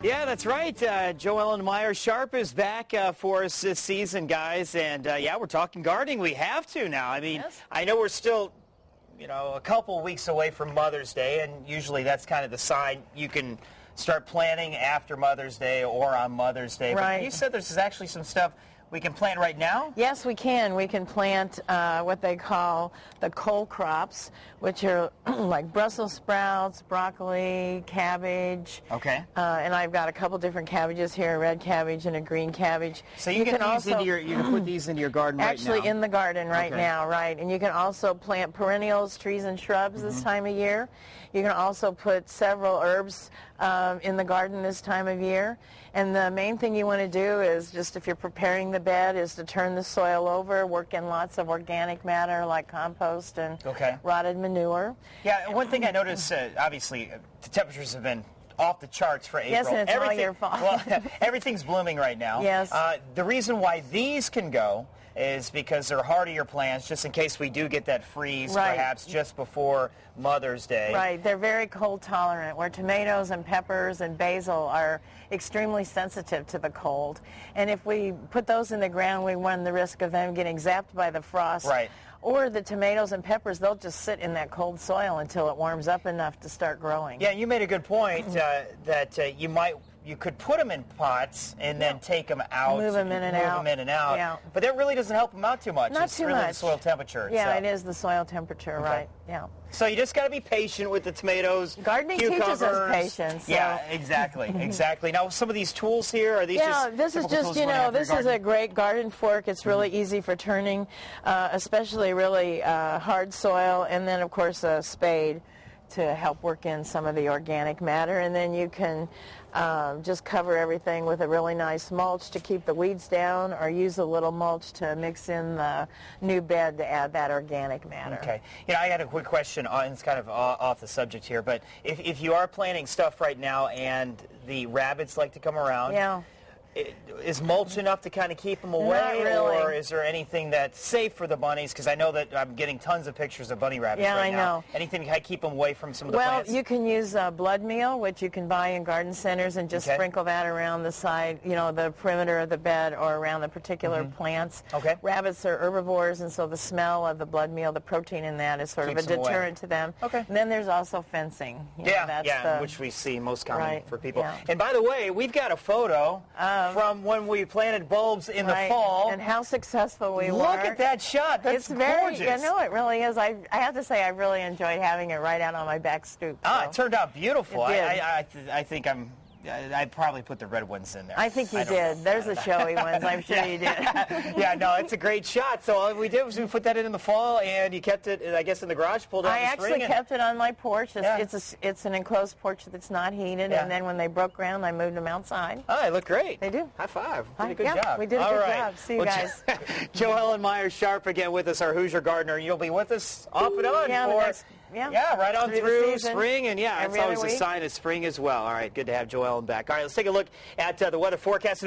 Yeah, that's right. Ellen Meyers Sharp is back for us this season, guys. And, yeah, we're talking gardening. We have to now. I mean, yes. I know we're still, a couple weeks away from Mother's Day, and usually that's kind of the sign you can start planning after Mother's Day or on Mother's Day. Right. But you said there's actually some stuff we can plant right now? Yes, we can. We can plant what they call the cole crops, which are like Brussels sprouts, broccoli, cabbage. Okay. And I've got a couple different cabbages here, a red cabbage and a green cabbage. So you can also, you can put these into your garden right now? Actually, in the garden right now, right. And you can also plant perennials, trees and shrubs this time of year. You can also put several herbs in the garden this time of year. And the main thing you want to do is just, if you're preparing the bed, is to turn the soil over, work in lots of organic matter like compost and rotted manure. Yeah, one thing I noticed, obviously, the temperatures have been off the charts for April. Yes, and it's all your fault. Well, everything's blooming right now. Yes. The reason why these can go is because they're hardier plants, just in case we do get that freeze, perhaps just before Mother's Day. Right. They're very cold tolerant, where tomatoes and peppers and basil are extremely sensitive to the cold. And if we put those in the ground, we run the risk of them getting zapped by the frost. Right. Or the tomatoes and peppers, they'll just sit in that cold soil until it warms up enough to start growing. Yeah, you made a good point that you could put them in pots and then take them out. Move them in and out. Yeah. But that really doesn't help them out too much. Not too really much. The soil temperature. Yeah, it is the soil temperature, right. Yeah. So you just got to be patient with the tomatoes, gardening cucumbers. Teaches us patience. So. Yeah, exactly, exactly. Now, some of these tools here, are these just this is just, this is a great garden fork. It's really easy for turning, especially really hard soil, and then, of course, a spade to help work in some of the organic matter. And then you can just cover everything with a really nice mulch to keep the weeds down, or use a little mulch to mix in the new bed to add that organic matter. Okay. I had a quick question, and it's kind of off the subject here, but if you are planting stuff right now and the rabbits like to come around, is mulch enough to kind of keep them away? Not really. Or is there anything that's safe for the bunnies? Because I know that I'm getting tons of pictures of bunny rabbits right now. Yeah, I know. Anything to keep them away from some of the plants? Well, you can use blood meal, which you can buy in garden centers, and just sprinkle that around the side, the perimeter of the bed, or around the particular plants. Okay. Rabbits are herbivores, and so the smell of the blood meal, the protein in that, is sort of a deterrent to them. Okay. And then there's also fencing. Which we see most common for people. Yeah. And by the way, we've got a photo from when we planted bulbs in the fall. And how successful we were. Look at that shot. That's gorgeous. It really is. I have to say, I really enjoyed having it right out on my back stoop. It turned out beautiful. It did. I think I probably put the red ones in there. I think you did. There's the showy ones. I'm sure you did. Yeah, no, it's a great shot. So all we did was we put that in the fall, and you kept it, I guess, in the garage, pulled out in the spring. I actually kept it on my porch. It's an enclosed porch that's not heated, and then when they broke ground, I moved them outside. Oh, they look great. They do. High five. Did a good job. We did a good job. See you guys. Ellen Meyers Sharp again with us, our Hoosier Gardener. You'll be with us off and on right on through spring, and it's always a sign of spring as well. All right, good to have Ellen back. All right, let's take a look at the weather forecast.